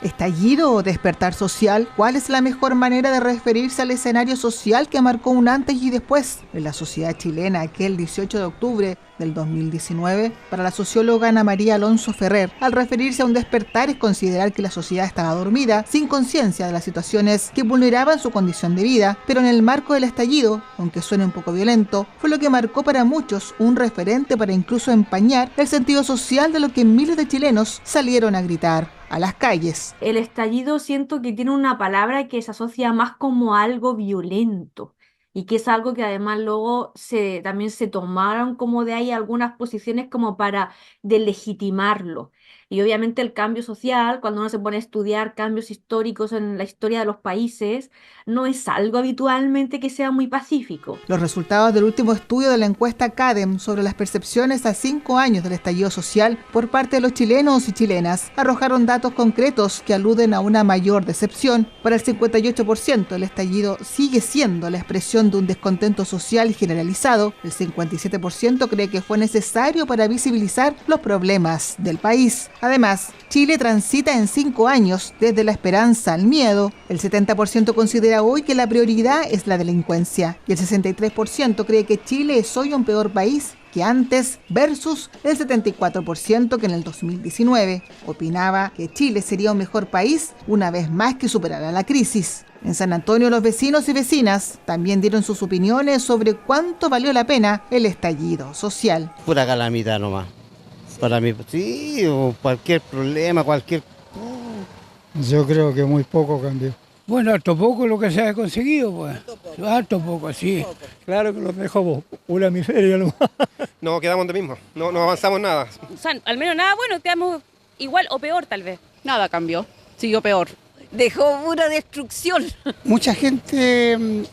¿Estallido o despertar social? ¿Cuál es la mejor manera de referirse al escenario social que marcó un antes y después en la sociedad chilena aquel 18 de octubre del 2019? Para la socióloga Ana María Alonso Ferrer, al referirse a un despertar es considerar que la sociedad estaba dormida, sin conciencia de las situaciones que vulneraban su condición de vida, pero en el marco del estallido, aunque suene un poco violento, fue lo que marcó para muchos un referente para incluso empañar el sentido social de lo que miles de chilenos salieron a gritar a las calles. El estallido siento que tiene una palabra que se asocia más como algo violento y que es algo que además luego también se tomaron como de ahí algunas posiciones como para delegitimarlo. Y obviamente el cambio social, cuando uno se pone a estudiar cambios históricos en la historia de los países, no es algo habitualmente que sea muy pacífico. Los resultados del último estudio de la encuesta CADEM sobre las percepciones a 5 años del estallido social por parte de los chilenos y chilenas arrojaron datos concretos que aluden a una mayor decepción. Para el 58% el estallido sigue siendo la expresión de un descontento social generalizado. El 57% cree que fue necesario para visibilizar los problemas del país. Además, Chile transita en 5 años desde la esperanza al miedo. El 70% considera hoy que la prioridad es la delincuencia y el 63% cree que Chile es hoy un peor país que antes versus el 74% que en el 2019 opinaba que Chile sería un mejor país una vez más que superara la crisis. En San Antonio los vecinos y vecinas también dieron sus opiniones sobre cuánto valió la pena el estallido social. Pura calamidad nomás. Para mí, sí, o cualquier problema, cualquier... Yo creo que muy poco cambió. Bueno, harto poco lo que se ha conseguido, pues. Harto poco, sí. Claro que nos dejó una miseria nomás. No, quedamos de mismo, no avanzamos nada. O sea, al menos nada bueno, quedamos igual o peor tal vez. Nada cambió, siguió peor. Dejó pura destrucción. Mucha gente,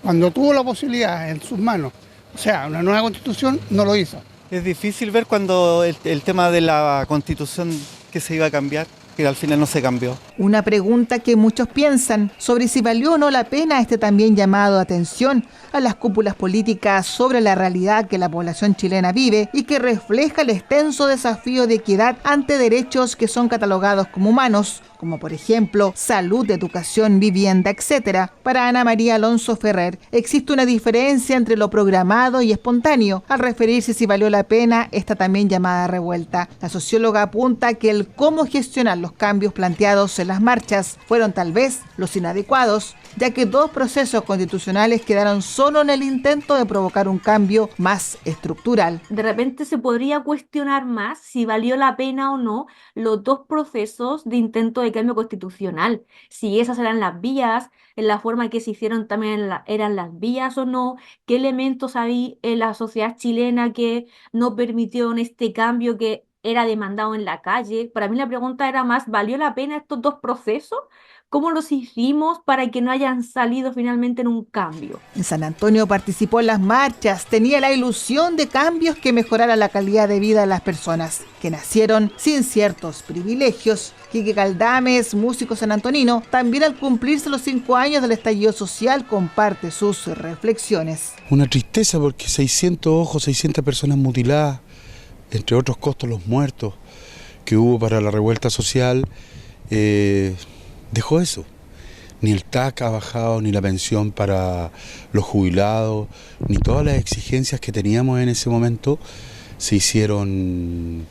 cuando tuvo la posibilidad en sus manos, o sea, una nueva constitución, no lo hizo. Es difícil ver cuando el tema de la constitución que se iba a cambiar, que al final no se cambió. Una pregunta que muchos piensan sobre si valió o no la pena este también llamado de atención a las cúpulas políticas sobre la realidad que la población chilena vive y que refleja el extenso desafío de equidad ante derechos que son catalogados como humanos, como por ejemplo salud, educación, vivienda, etc. Para Ana María Alonso Ferrer, existe una diferencia entre lo programado y espontáneo al referirse si valió la pena esta también llamada revuelta. La socióloga apunta que el cómo gestionar los cambios planteados en las marchas fueron tal vez los inadecuados, ya que 2 procesos constitucionales quedaron solo en el intento de provocar un cambio más estructural. De repente se podría cuestionar más si valió la pena o no los 2 procesos de intento de cambio constitucional, si esas eran las vías, en la forma que se hicieron también eran las vías o no, qué elementos había en la sociedad chilena que no permitieron este cambio que era demandado en la calle. Para mí la pregunta era más, ¿valió la pena estos 2 procesos? ¿Cómo los hicimos para que no hayan salido finalmente en un cambio? En San Antonio participó en las marchas, tenía la ilusión de cambios que mejoraran la calidad de vida de las personas, que nacieron sin ciertos privilegios. Quique Galdames, músico sanantonino, también al cumplirse los 5 años del estallido social comparte sus reflexiones. Una tristeza porque 600 ojos, 600 personas mutiladas, entre otros costos los muertos que hubo para la revuelta social, dejó eso. Ni el TAC ha bajado, ni la pensión para los jubilados, ni todas las exigencias que teníamos en ese momento se hicieron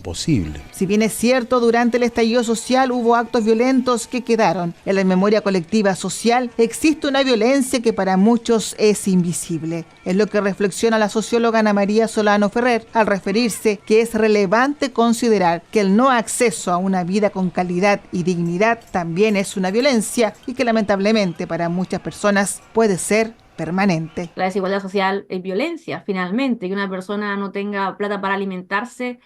posibles. Si bien es cierto, durante el estallido social hubo actos violentos que quedaron en la memoria colectiva social, existe una violencia que para muchos es invisible. Es lo que reflexiona la socióloga Ana María Solano Ferrer al referirse que es relevante considerar que el no acceso a una vida con calidad y dignidad también es una violencia y que lamentablemente para muchas personas puede ser permanente. La desigualdad social es violencia, finalmente, que una persona no tenga plata para alimentarse,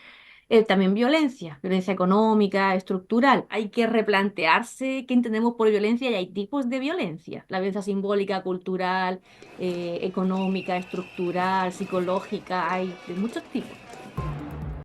también violencia económica, estructural. Hay que replantearse qué entendemos por violencia y hay tipos de violencia. La violencia simbólica, cultural, económica, estructural, psicológica, hay de muchos tipos.